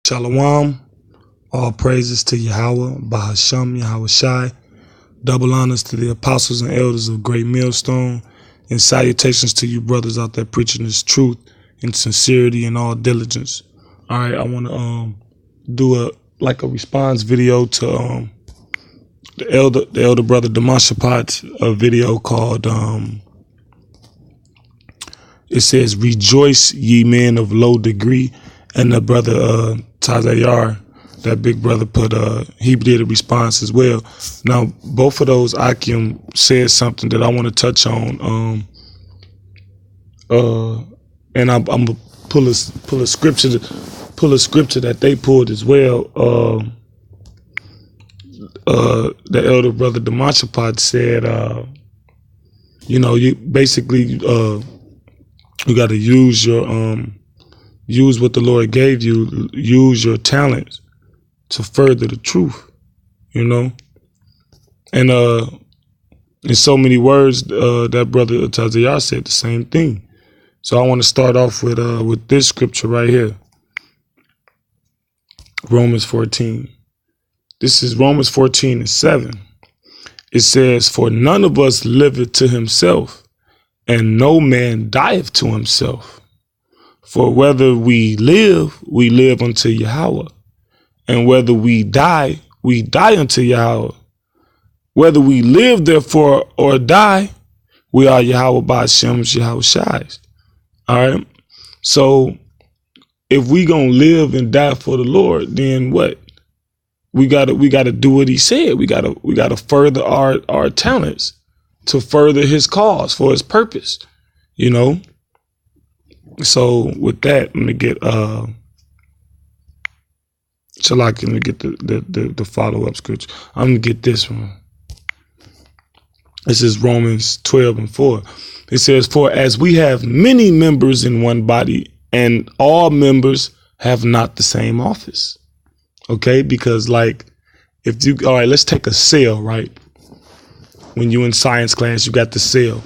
Shalom, all praises to Yahweh, Bahasham, Yahweh Shai, double honors to the apostles and elders of Great Millstone, and salutations to you brothers out there preaching this truth in sincerity and all diligence. All right, I want to do a response video to the elder brother Damashapat's video called it says, "Rejoice, ye men of low degree," and the brother Tazayar, that big brother, he did a response as well. Now, both of those Akim said something that I want to touch on. And I'm gonna pull a scripture that they pulled as well. The elder brother Damashapat said, you basically you got to use your use what the Lord gave you, use your talents to further the truth, and in so many words, that brother Tazayar said the same thing. So I want to start off with this scripture right here, Romans 14. This is Romans 14:7. It says, "For none of us liveth to himself, and no man dieth to himself. For whether we live unto Yahweh, and whether we die unto Yahweh. Whether we live therefore or die, we are Yahweh Ba'ashem Yahweh Shai." All right. So if we gonna live and die for the Lord, then what? We gotta do what he said. We gotta further our talents to further his cause for his purpose. So with that, let me get let me get the follow-up scripture. I'm gonna get this one. This is Romans 12:4. It says, "For as we have many members in one body, and all members have not the same office." Okay, because all right, let's take a cell, right? When you in science class, you got the cell.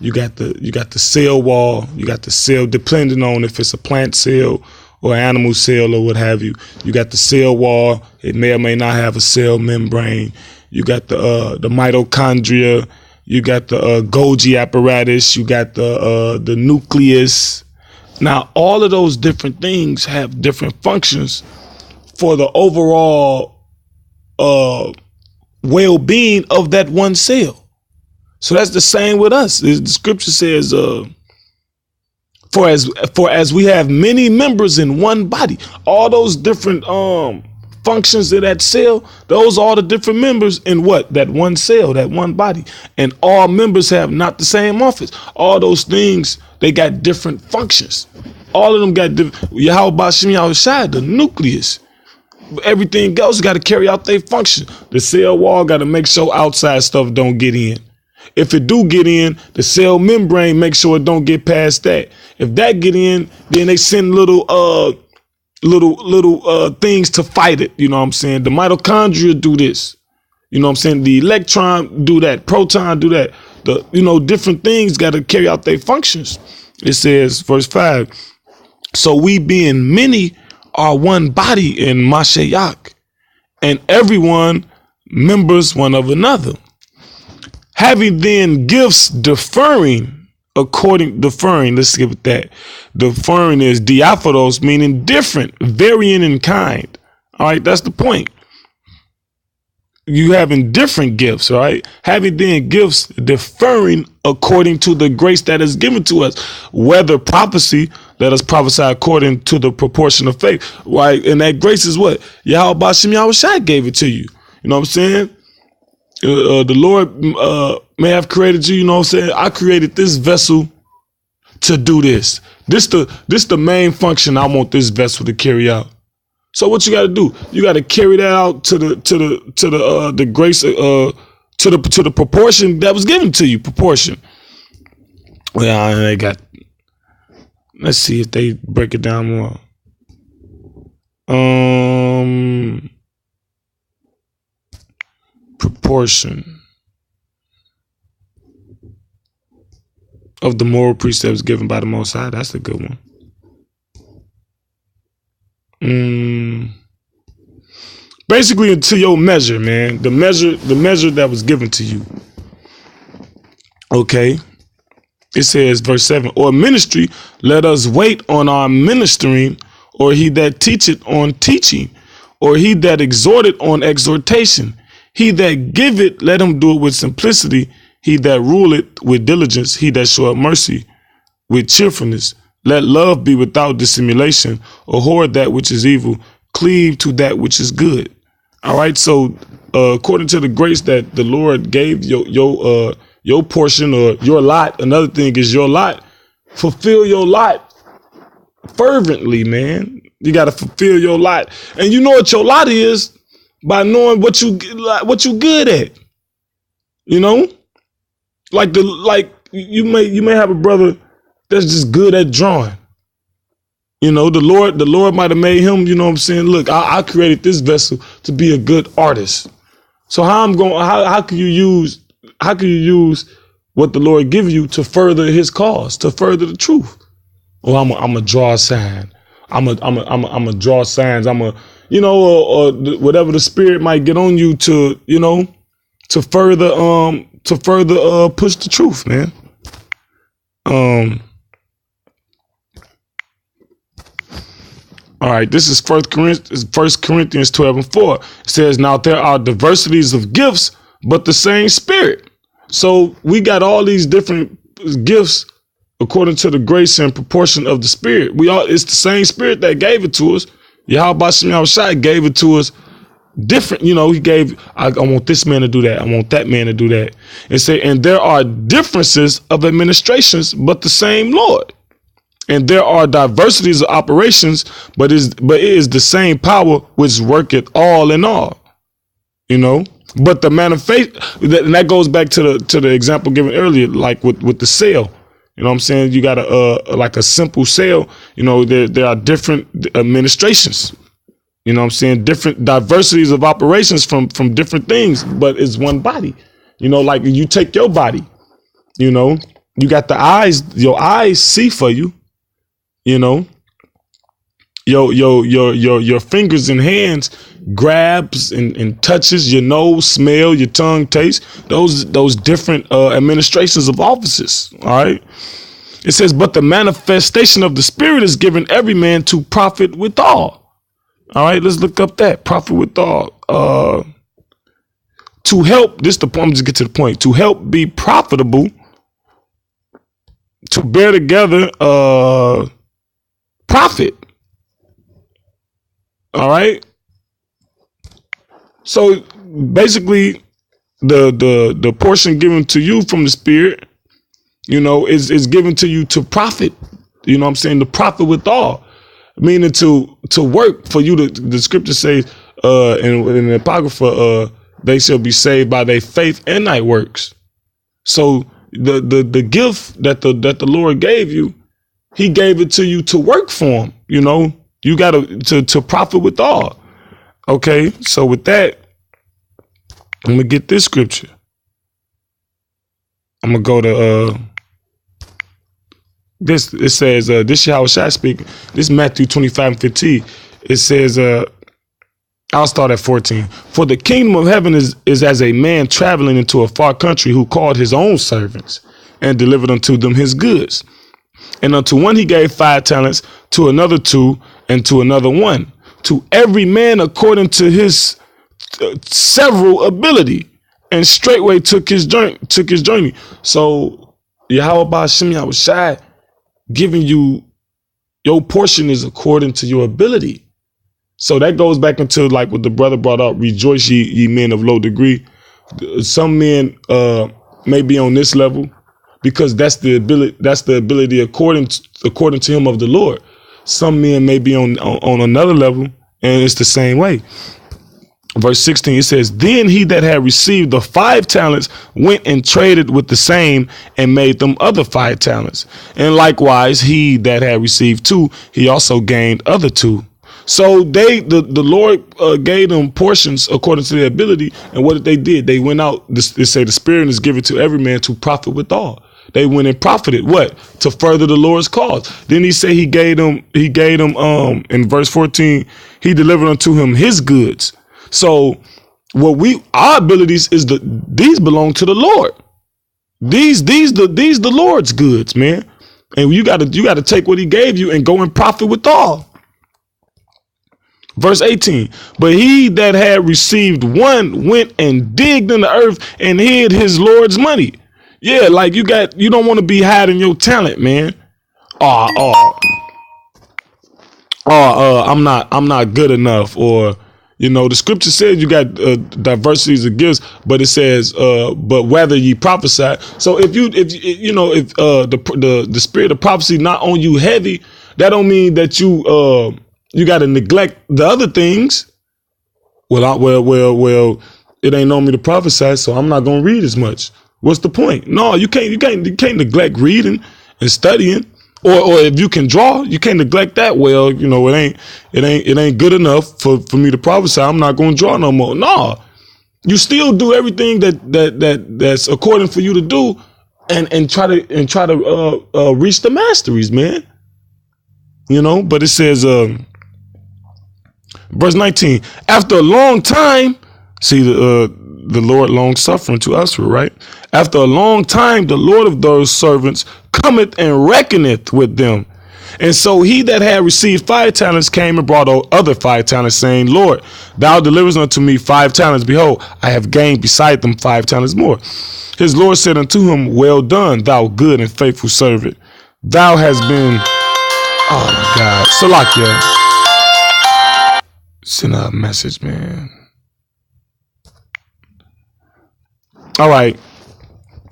You got the cell wall, you got the cell, depending on if it's a plant cell or animal cell or what have you. You got the cell wall. It may or may not have a cell membrane. You got the mitochondria. You got the Golgi apparatus. You got the nucleus. Now, all of those different things have different functions for the overall well-being of that one cell. So that's the same with us. The scripture says, for as we have many members in one body, all those different functions of that cell, those are the different members in what? That one cell, that one body. And all members have not the same office. All those things, they got different functions. All of them got different. Yahweh Ba'ashem Yahweh Shai, the nucleus. Everything else got to carry out their function. The cell wall got to make sure outside stuff don't get in. If it do get in, the cell membrane make sure it don't get past that. If that get in, then they send little things to fight it. You know what I'm saying? The mitochondria do this. You know what I'm saying? The electron do that. Proton do that. Different things got to carry out their functions. It says, verse 5, "So we being many are one body in Mashiach, and everyone members one of another. Having then gifts differing, let's give it that. Differing is diaphoros, meaning different, varying in kind. All right, that's the point. You having different gifts, right? Having then gifts differing according to the grace that is given to us. Whether prophecy, let us prophesy according to the proportion of faith. Right? And that grace is what? Yahweh Ba'ashem Yahweh Shai gave it to you. You know what I'm saying? The Lord may have created you, you know what I'm saying? I created this vessel to do this. This the main function I want this vessel to carry out. So what you got to do? You got to carry that out to the grace to the proportion that was given to you. Proportion. Well, they got. Let's see if they break it down more. Proportion of the moral precepts given by the Most High. That's a good one. Basically into your measure, man. The measure that was given to you. Okay. It says, verse 7, or ministry, let us wait on our ministering, or he that teacheth on teaching, or he that exhorteth on exhortation. He that giveth, let him do it with simplicity. He that ruleth with diligence, he that showeth mercy with cheerfulness. Let love be without dissimulation. Abhor that which is evil. Cleave to that which is good. All right. So according to the grace that the Lord gave your portion or your lot, another thing is your lot. Fulfill your lot fervently, man. You got to fulfill your lot. And you know what your lot is by knowing what you good at. You know? Like you may have a brother that's just good at drawing. You know, the Lord might have made him, you know what I'm saying? Look, I created this vessel to be a good artist. So how can you use what the Lord give you to further his cause, to further the truth? Oh, I'm a draw a sign. I'm a draw signs. Or whatever the spirit might get on you to, you know, to further push the truth, man. All right, this is 1 Corinthians 12:4. It says, now there are diversities of gifts, but the same spirit. So we got all these different gifts according to the grace and proportion of the spirit. It's the same spirit that gave it to us. Yahweh Shem Yahushua gave it to us different. You know, he gave, I want this man to do that. I want that man to do that. And there are differences of administrations, but the same Lord. And there are diversities of operations, but it is the same power which worketh all in all. You know, but the manifest, and that goes back to the example given earlier, like with the sale. You know what I'm saying? You got like a simple sale. You know, there are different administrations. You know what I'm saying? Different diversities of operations from different things, but it's one body. You know, like you take your body. You know, you got the eyes. Your eyes see for you. You know, your fingers and hands grabs and touches, your nose smell, your tongue taste, those different administrations of offices. All right. It says, but the manifestation of the spirit is given every man to profit withal. All right. Let's look up that profit withal. To help this, I'm just get to the point, to help be profitable, to bear together, profit. All right. So basically the portion given to you from the spirit, you know, is given to you to profit. You know what I'm saying? To profit withal, meaning to work for you. The scripture says in the Apocrypha, they shall be saved by their faith and thy works. So the gift that the Lord gave you, he gave it to you to work for him. You know, you got to profit withal. Okay. So with that, I'm going to get this scripture. I'm going to go to this. It says, this Yahushua speaking. This is Matthew 25:15. It says, I'll start at 14. For the kingdom of heaven is as a man traveling into a far country, who called his own servants and delivered unto them his goods. And unto one he gave 5 talents, to another 2, and to another 1. To every man according to his several ability, and straightway took his journey. So Yahweh Shem Yahushua giving you your portion is according to your ability. So that goes back into like what the brother brought up. Rejoice ye men of low degree. Some men may be on this level, because that's the ability according to him of the Lord. Some men may be on another level, and it's the same way. Verse 16, it says, then he that had received the 5 talents went and traded with the same and made them other 5 talents. And likewise, he that had received 2, he also gained other 2. So the Lord gave them portions according to their ability. And what they did, they went out. They say the spirit is given to every man to profit withal. They went and profited what? To further the Lord's cause. Then he said he gave them in verse 14, he delivered unto him his goods. So our abilities these belong to the Lord. These the Lord's goods, man. And you gotta take what he gave you and go and profit withal. Verse 18, but he that had received one went and digged in the earth and hid his Lord's money. Yeah, like you don't want to be hiding your talent, man. I'm not good enough, or the scripture says you got diversities of gifts, but it says, but whether ye prophesy. So if the spirit of prophecy not on you heavy, that don't mean that you got to neglect the other things. Well, it ain't on me to prophesy, so I'm not gonna read as much. What's the point? No, you can't neglect reading and studying. Or if you can draw, you can't neglect that. Well, it ain't good enough for me to prophesy. I'm not going to draw no more. No, you still do everything that's according for you to do, and try to reach the masteries, man. But it says, verse 19. After a long time, see the Lord long suffering to us, right? After a long time, the Lord of those servants cometh and reckoneth with them. And so he that had received 5 talents came and brought other 5 talents, saying, Lord, thou deliverest unto me 5 talents. Behold, I have gained beside them 5 talents more. His Lord said unto him, well done, thou good and faithful servant. Thou hast been, oh my God, Salakia. Send a message, man. All right.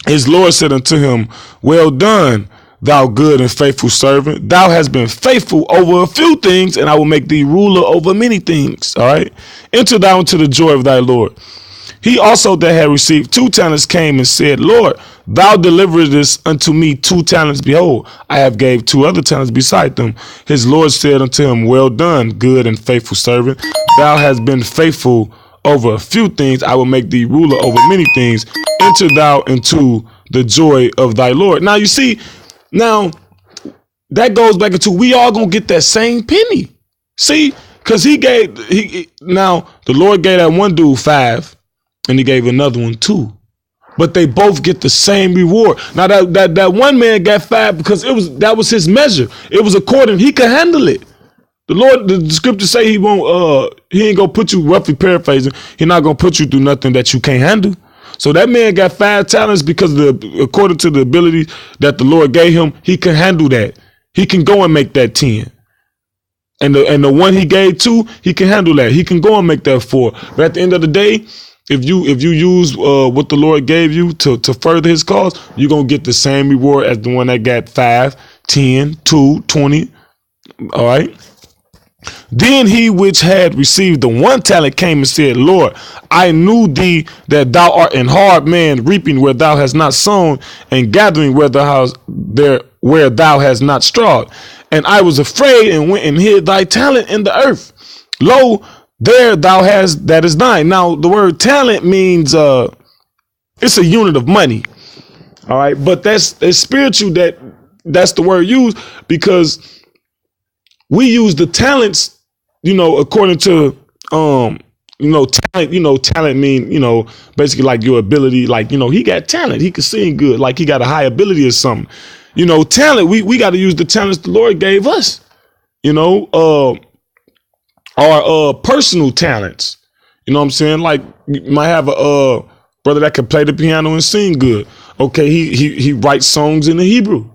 His Lord said unto him, well done, thou good and faithful servant. Thou hast been faithful over a few things, and I will make thee ruler over many things. All right. Enter thou into the joy of thy Lord. He also that had received 2 talents came and said, Lord, thou deliveredest unto me 2 talents. Behold, I have gave 2 other talents beside them. His Lord said unto him, well done, good and faithful servant. Thou hast been faithful over a few things. I will make thee ruler over many things. Enter thou into the joy of thy Lord. Now you see, now that goes back into we all gonna get that same penny. See, because now the Lord gave that one dude 5 and he gave another one 2. But they both get the same reward. Now that one man got 5 because that was his measure. It was according, he could handle it. The Lord, the scriptures say he ain't gonna put you, roughly paraphrasing, he's not gonna put you through nothing that you can't handle. So that man got 5 talents because according to the ability that the Lord gave him, he can handle that. He can go and make that 10. And the one he gave 2, he can handle that. He can go and make that 4. But at the end of the day, if you use what the Lord gave you to further his cause, you're gonna get the same reward as the one that got 5, 10, 2, 20. All right. Then he which had received the 1 talent came and said, Lord, I knew thee that thou art an hard man, reaping where thou hast not sown, and gathering where thou hast not strawed. And I was afraid and went and hid thy talent in the earth. Lo, there thou hast that is thine. Now the word talent means it's a unit of money. All right, but that's spiritual. That's the word used because we use the talents, according to, talent, talent mean, basically like your ability, like, he got talent. He could sing good, like he got a high ability or something, talent. We got to use the talents the Lord gave us, our personal talents. You know what I'm saying? Like you might have a brother that can play the piano and sing good. Okay. He writes songs in the Hebrew.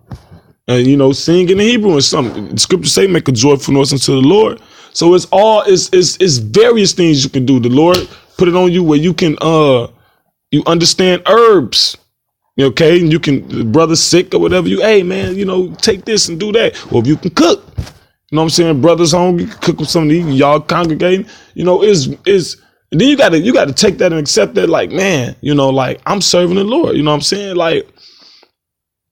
And sing in the Hebrew and something. The scriptures say, make a joyful noise unto the Lord. So it's various things you can do. The Lord put it on you where you can you understand herbs. Okay, and you can, the brother's sick or whatever, hey man, take this and do that. Or if you can cook, you know what I'm saying, brother's home, you can cook with some of these, y'all congregating, is and then you gotta take that and accept that, like, man, like I'm serving the Lord, you know what I'm saying? Like,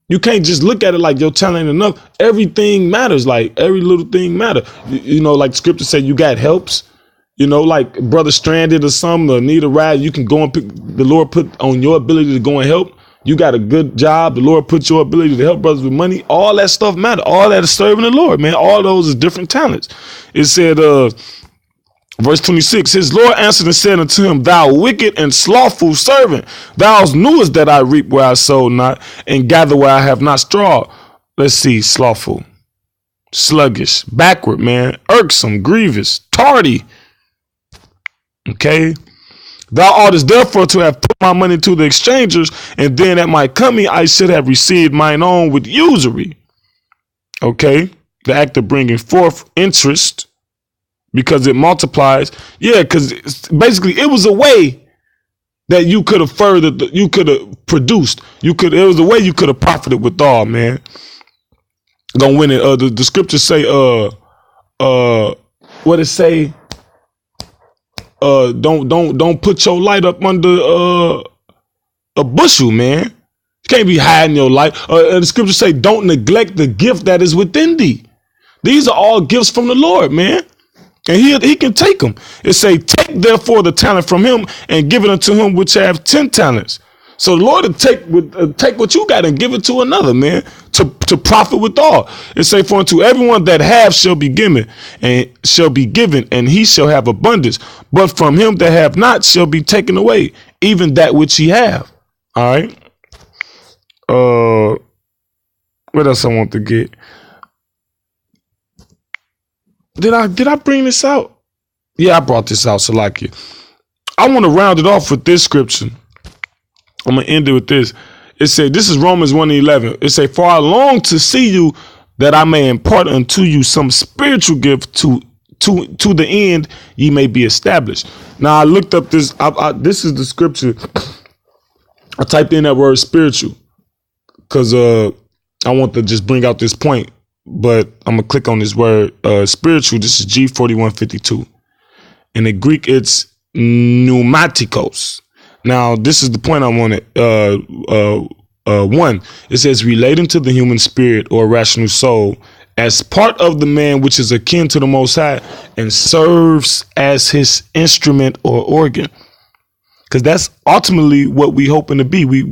you can't just look at it like your talent ain't enough. Everything matters. Like every little thing matter. Like the scripture said, you got helps. Like brother stranded or something, or need a ride. You can go and pick. The Lord put on your ability to go and help. You got a good job. The Lord put your ability to help brothers with money. All that stuff matter. All that is serving the Lord, man. All those is different talents. It said, Verse 26, his Lord answered and said unto him, thou wicked and slothful servant, thou knewest that I reap where I sowed not, and gather where I have not strawed. Let's see, slothful, sluggish, backward, man, irksome, grievous, tardy. Okay. Thou oughtest therefore to have put my money to the exchangers, and then at my coming I should have received mine own with usury. Okay. The act of bringing forth interest, because it multiplies. Yeah, because basically it was a way that you could have furthered, you could have produced, it was a way you could have profited withal, man. Gonna win it. The scriptures say, what it say? Don't put your light up under a bushel, man. You can't be hiding your light. The scriptures say, don't neglect the gift that is within thee. These are all gifts from the Lord, man. And he can take them. It say, take therefore the talent from him and give it unto him which have 10 talents. So the Lord will take what you got and give it to another, man, to profit withal. It say, for unto everyone that have shall be given, and he shall have abundance. But from him that have not shall be taken away, even that which he have. All right. What else I want to get? Did I bring this out? Yeah, I brought this out, Salakia. I want to round it off with this scripture. I'm going to end it with this. It said, this is Romans 1:11. It say, for I long to see you, that I may impart unto you some spiritual gift to the end ye may be established. Now I looked up this. This is the scripture. I typed in that word spiritual because I want to just bring out this point. But I'm going to click on this word spiritual. This is G4152. In the Greek, it's pneumatikos. Now, this is the point I wanted. One, it says relating to the human spirit or rational soul as part of the man which is akin to the Most High and serves as his instrument or organ. Because that's ultimately what we hoping to be. We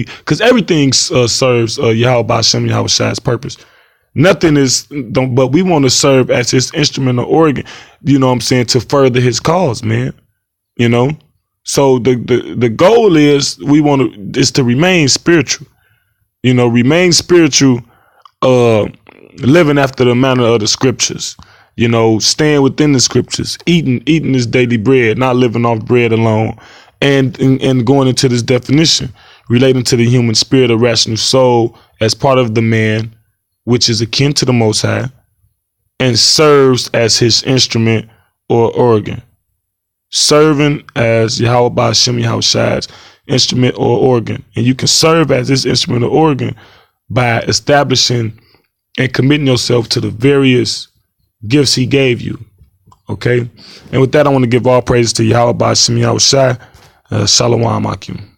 because everything serves Yahweh B'Shem, Yahweh Shai's purpose. Nothing is, but we want to serve as his instrument or organ, you know what I'm saying, to further his cause, man. You know? So the goal is is to remain spiritual, you know, remain spiritual, living after the manner of the scriptures, you know, staying within the scriptures, eating this daily bread, not living off bread alone, and going into this definition, relating to the human spirit or rational soul as part of the man, which is akin to the Most High, and serves as his instrument or organ. Serving as Yahweh B'Shem, Yahweh Shai's instrument or organ. And you can serve as this instrument or organ by establishing and committing yourself to the various gifts he gave you. Okay? And with that, I want to give all praise to Yahweh B'Shem, Yahweh Shai. Shalom Akim.